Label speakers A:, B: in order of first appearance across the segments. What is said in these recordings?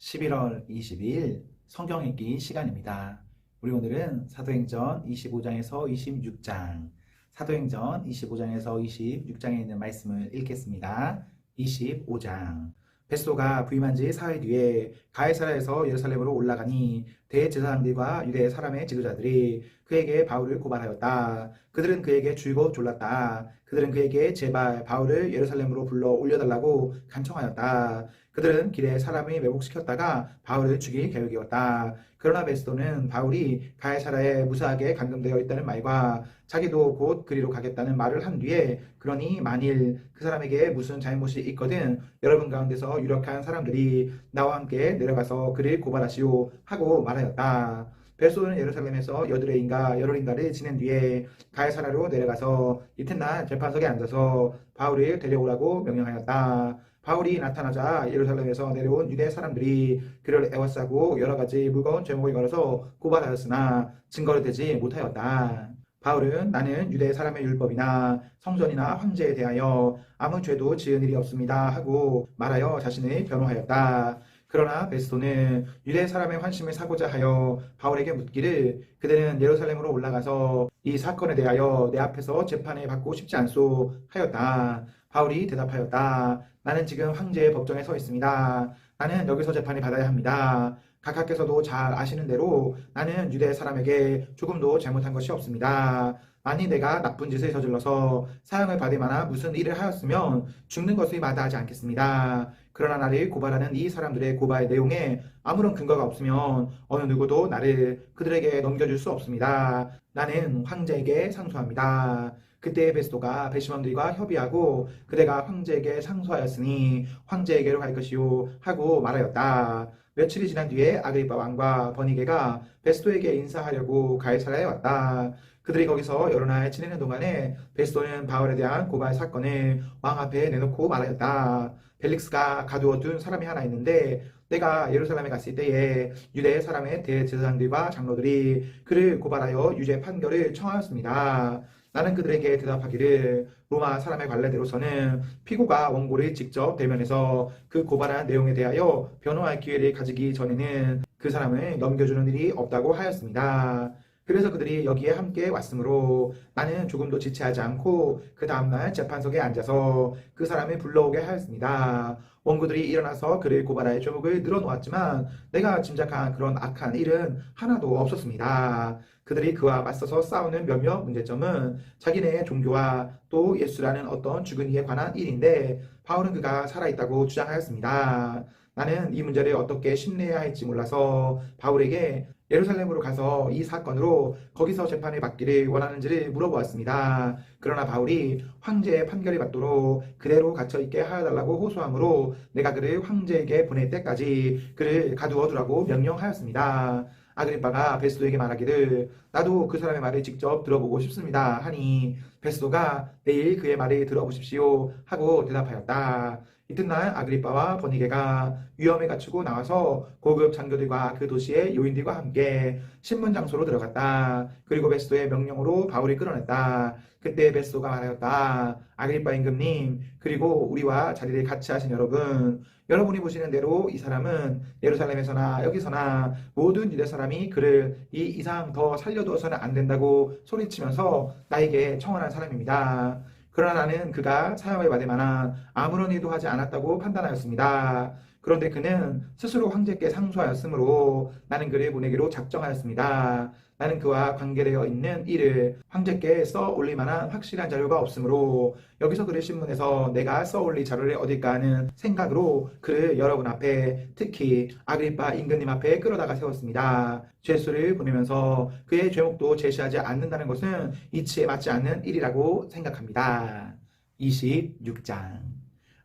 A: 11월 22일 성경 읽기 시간입니다. 우리 오늘은 사도행전 25장에서 26장, 사도행전 25장에서 26장에 있는 말씀을 읽겠습니다. 25장. 베스도가 부임한 지 사흘 뒤에 가이사랴에서 예루살렘으로 올라가니 대제사장들과 유대 사람의 지도자들이 그에게 바울을 고발하였다. 그들은 그에게 줄곧 졸랐다. 그들은 그에게 제발 바울을 예루살렘으로 불러 올려달라고 간청하였다. 그들은 길에 사람을 매복시켰다가 바울을 죽일 계획이었다. 그러나 베스도는 바울이 가이사랴에 무사하게 감금되어 있다는 말과 자기도 곧 그리로 가겠다는 말을 한 뒤에, 그러니 만일 그 사람에게 무슨 잘못이 있거든 여러분 가운데서 유력한 사람들이 나와 함께 내려가서 그를 고발하시오 하고 말하였다. 베스도는 예루살렘에서 여드레인가 열흘인가를 지낸 뒤에 가이사랴로 내려가서 이튿날 재판석에 앉아서 바울을 데려오라고 명령하였다. 바울이 나타나자 예루살렘에서 내려온 유대 사람들이 그를 에워싸고 여러 가지 무거운 죄목을 걸어서 고발하였으나 증거를 대지 못하였다. 바울은 나는 유대 사람의 율법이나 성전이나 황제에 대하여 아무 죄도 지은 일이 없습니다 하고 말하여 자신을 변호하였다. 그러나 베스도는 유대 사람의 환심을 사고자 하여 바울에게 묻기를, 그대는 예루살렘으로 올라가서 이 사건에 대하여 내 앞에서 재판을 받고 싶지 않소 하였다. 바울이 대답하였다. 나는 지금 황제의 법정에 서 있습니다. 나는 여기서 재판을 받아야 합니다. 각하께서도 잘 아시는 대로 나는 유대 사람에게 조금도 잘못한 것이 없습니다. 만일 내가 나쁜 짓을 저질러서 사형을 받을 만한 무슨 일을 하였으면 죽는 것을 마다하지 않겠습니다. 그러나 나를 고발하는 이 사람들의 고발 내용에 아무런 근거가 없으면 어느 누구도 나를 그들에게 넘겨줄 수 없습니다. 나는 황제에게 상소합니다. 그때 베스도가 배심원들과 협의하고 그대가 황제에게 상소하였으니 황제에게로 갈 것이요 하고 말하였다. 며칠이 지난 뒤에 아그리빠 왕과 버니게가 베스도에게 인사하려고 가이사랴에 왔다. 그들이 거기서 여러 날 지내는 동안에 베스도는 바울에 대한 고발 사건을 왕 앞에 내놓고 말하였다. 벨릭스가 가두어 둔 사람이 하나 있는데 내가 예루살렘에 갔을 때에 유대 사람의 대제사장들과 장로들이 그를 고발하여 유죄 판결을 청하였습니다. 나는 그들에게 대답하기를, 로마 사람의 관례대로서는 피고가 원고를 직접 대면해서 그 고발한 내용에 대하여 변호할 기회를 가지기 전에는 그 사람을 넘겨주는 일이 없다고 하였습니다. 그래서 그들이 여기에 함께 왔으므로 나는 조금도 지체하지 않고 그 다음날 재판석에 앉아서 그 사람을 불러오게 하였습니다. 원고들이 일어나서 그를 고발할 조목을 늘어놓았지만 내가 짐작한 그런 악한 일은 하나도 없었습니다. 그들이 그와 맞서서 싸우는 몇몇 문제점은 자기네의 종교와 또 예수라는 어떤 죽은 이에 관한 일인데 바울은 그가 살아있다고 주장하였습니다. 나는 이 문제를 어떻게 심리해야 할지 몰라서 바울에게 예루살렘으로 가서 이 사건으로 거기서 재판을 받기를 원하는지를 물어보았습니다. 그러나 바울이 황제의 판결을 받도록 그대로 갇혀있게 하여달라고 호소하므로 내가 그를 황제에게 보낼 때까지 그를 가두어 두라고 명령하였습니다. 아그리빠가 베스도에게 말하기를, 나도 그 사람의 말을 직접 들어보고 싶습니다 하니 베스도가 내일 그의 말을 들어보십시오 하고 대답하였다. 이튿날 아그리빠와 버니게가 위험에 갖추고 나와서 고급 장교들과 그 도시의 요인들과 함께 신문 장소로 들어갔다. 그리고 베스도의 명령으로 바울이 끌어냈다. 그때 베스도가 말하였다. 아그리빠 임금님, 그리고 우리와 자리를 같이 하신 여러분, 여러분이 보시는 대로 이 사람은 예루살렘에서나 여기서나 모든 유대 사람이 그를 이 이상 더 살려두어서는 안 된다고 소리치면서 나에게 청원한 사람입니다. 그러나 나는 그가 사형을 받을 만한 아무런 일도 하지 않았다고 판단하였습니다. 그런데 그는 스스로 황제께 상소하였으므로 나는 그를 보내기로 작정하였습니다. 나는 그와 관계되어 있는 일을 황제께 써 올릴 만한 확실한 자료가 없으므로 여기서 그를 신문해서 내가 써 올릴 자료를 얻을까 하는 생각으로 그를 여러분 앞에, 특히 아그리빠 임금님 앞에 끌어다가 세웠습니다. 죄수를 보내면서 그의 죄목도 제시하지 않는다는 것은 이치에 맞지 않는 일이라고 생각합니다. 26장.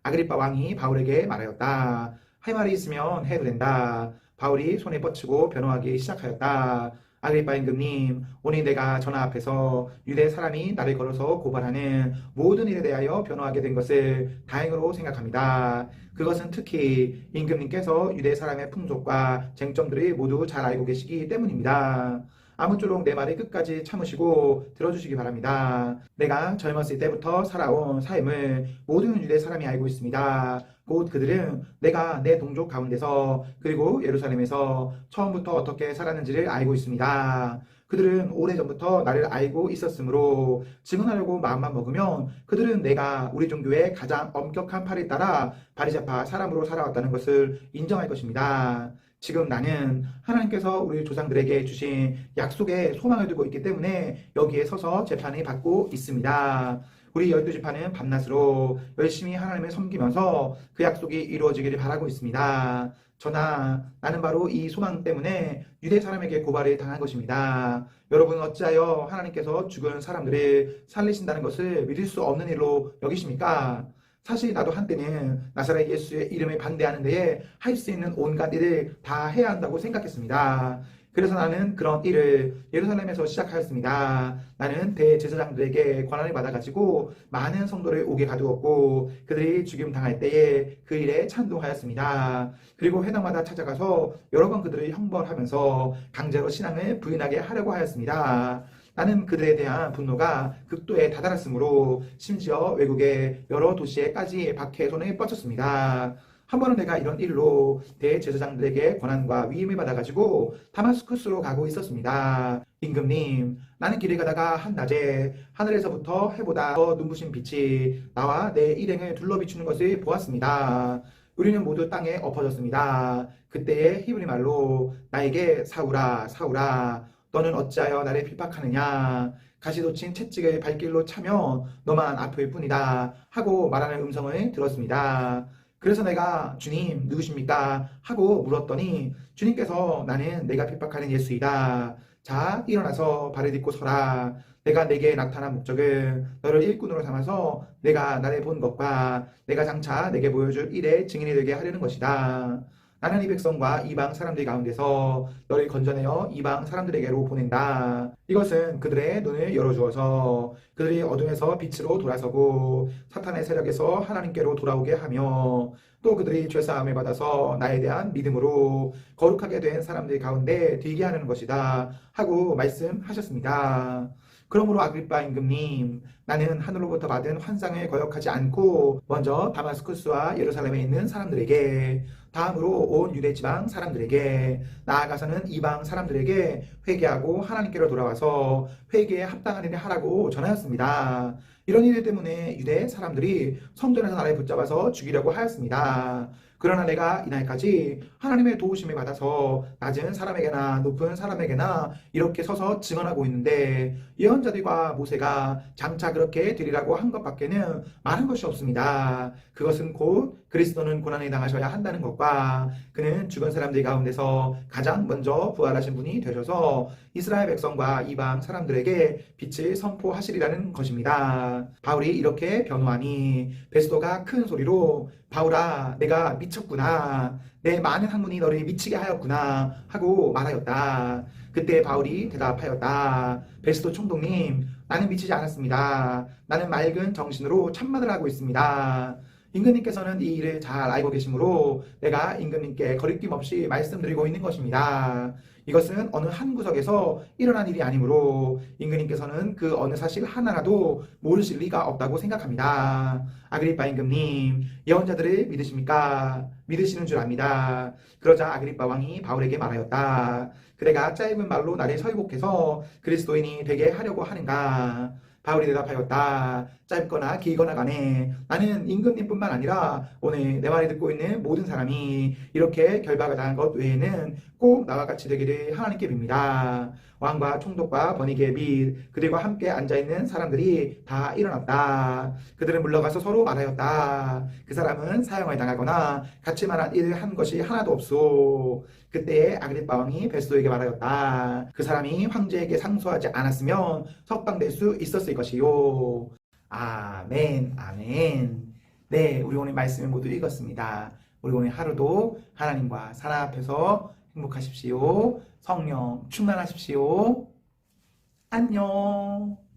A: 아그리빠 왕이 바울에게 말하였다. 할 말이 있으면 해도 된다. 바울이 손에 뻗치고 변호하기 시작하였다. 아그리빠 임금님, 오늘 내가 전하 앞에서 유대 사람이 나를 걸어서 고발하는 모든 일에 대하여 변호하게 된 것을 다행으로 생각합니다. 그것은 특히 임금님께서 유대 사람의 풍속과 쟁점들을 모두 잘 알고 계시기 때문입니다. 아무쪼록 내 말을 끝까지 참으시고 들어주시기 바랍니다. 내가 젊었을 때부터 살아온 삶을 모든 유대 사람이 알고 있습니다. 곧 그들은 내가 내 동족 가운데서 그리고 예루살렘에서 처음부터 어떻게 살았는지를 알고 있습니다. 그들은 오래전부터 나를 알고 있었으므로 증언하려고 마음만 먹으면 그들은 내가 우리 종교의 가장 엄격한 팔을 따라 바리새파 사람으로 살아왔다는 것을 인정할 것입니다. 지금 나는 하나님께서 우리 조상들에게 주신 약속에 소망을 두고 있기 때문에 여기에 서서 재판을 받고 있습니다. 우리 12지파는 밤낮으로 열심히 하나님을 섬기면서 그 약속이 이루어지기를 바라고 있습니다. 나는 바로 이 소망 때문에 유대 사람에게 고발을 당한 것입니다. 여러분은 어찌하여 하나님께서 죽은 사람들을 살리신다는 것을 믿을 수 없는 일로 여기십니까? 사실 나도 한때는 나사렛 예수의 이름을 반대하는 데에 할 수 있는 온갖 일을 다 해야 한다고 생각했습니다. 그래서 나는 그런 일을 예루살렘에서 시작하였습니다. 나는 대제사장들에게 권한을 받아가지고 많은 성도를 옥에 가두었고 그들이 죽임 당할 때에 그 일에 찬동하였습니다. 그리고 회당마다 찾아가서 여러 번 그들을 형벌하면서 강제로 신앙을 부인하게 하려고 하였습니다. 나는 그들에 대한 분노가 극도에 다다랐으므로 심지어 외국의 여러 도시에까지 박해의 손을 뻗쳤습니다. 한 번은 내가 이런 일로 대제사장들에게 권한과 위임을 받아가지고 다마스쿠스로 가고 있었습니다. 임금님, 나는 길을 가다가 한낮에 하늘에서부터 해보다 더 눈부신 빛이 나와 내 일행을 둘러비추는 것을 보았습니다. 우리는 모두 땅에 엎어졌습니다. 그때의 히브리 말로 나에게 사울아 사울아 너는 어찌하여 나를 핍박하느냐 가시돋친 채찍을 발길로 차며 너만 아플 뿐이다 하고 말하는 음성을 들었습니다. 그래서 내가 주님 누구십니까? 하고 물었더니 주님께서 나는 내가 핍박하는 예수이다. 자 일어나서 발을 딛고 서라. 내가 내게 나타난 목적은 너를 일꾼으로 삼아서 내가 나를 본 것과 내가 장차 내게 보여줄 일의 증인이 되게 하려는 것이다. 나는 이 백성과 이방 사람들 가운데서 너를 건져내어 이방 사람들에게로 보낸다. 이것은 그들의 눈을 열어주어서 그들이 어둠에서 빛으로 돌아서고 사탄의 세력에서 하나님께로 돌아오게 하며 또 그들이 죄사함을 받아서 나에 대한 믿음으로 거룩하게 된 사람들 가운데 되게 하는 것이다 하고 말씀하셨습니다. 그러므로 아그리빠 임금님, 나는 하늘로부터 받은 환상을 거역하지 않고 먼저 다마스쿠스와 예루살렘에 있는 사람들에게, 다음으로 온 유대 지방 사람들에게, 나아가서는 이방 사람들에게 회개하고 하나님께로 돌아와서 회개에 합당한 일을 하라고 전하였습니다. 이런 일 때문에 유대 사람들이 성전에서 나를 붙잡아서 죽이려고 하였습니다. 그러나 내가 이날까지 하나님의 도우심을 받아서 낮은 사람에게나 높은 사람에게나 이렇게 서서 증언하고 있는데 예언자들과 모세가 장차 그렇게 되리라고 한 것밖에는 말한 것이 없습니다. 그것은 곧 그리스도는 고난을 당하셔야 한다는 것과 그는 죽은 사람들 가운데서 가장 먼저 부활하신 분이 되셔서 이스라엘 백성과 이방 사람들에게 빛을 선포하시리라는 것입니다. 바울이 이렇게 변호하니 베스도가 큰 소리로 바울아 내가 미쳤구나, 내 많은 학문이 너를 미치게 하였구나 하고 말하였다. 그때 바울이 대답하였다. 베스도 총독님, 나는 미치지 않았습니다. 나는 맑은 정신으로 참말을 하고 있습니다. 임금님께서는 이 일을 잘 알고 계시므로 내가 임금님께 거리낌 없이 말씀드리고 있는 것입니다. 이것은 어느 한 구석에서 일어난 일이 아니므로 임금님께서는 그 어느 사실 하나라도 모르실 리가 없다고 생각합니다. 아그리빠 임금님, 예언자들을 믿으십니까? 믿으시는 줄 압니다. 그러자 아그리빠 왕이 바울에게 말하였다. 그대가 짧은 말로 나를 설복해서 그리스도인이 되게 하려고 하는가? 바울이 대답하였다. 짧거나 길거나 간에 나는 임금님뿐만 아니라 오늘 내 말을 듣고 있는 모든 사람이 이렇게 결박을 당한 것 외에는 꼭 나와 같이 되기를 하나님께 빕니다. 왕과 총독과 번이게 및 그들과 함께 앉아있는 사람들이 다 일어났다. 그들은 물러가서 서로 말하였다. 그 사람은 사형을 당하거나 같이 말한 일을 한 것이 하나도 없소. 그때에 아그리빠 왕이 베스도에게 말하였다. 그 사람이 황제에게 상소하지 않았으면 석방될 수 있었을 것이요. 아멘, 아멘. 네, 우리 오늘 말씀을 모두 읽었습니다. 우리 오늘 하루도 하나님과 사랑 앞에서 행복하십시오. 성령 충만하십시오. 안녕.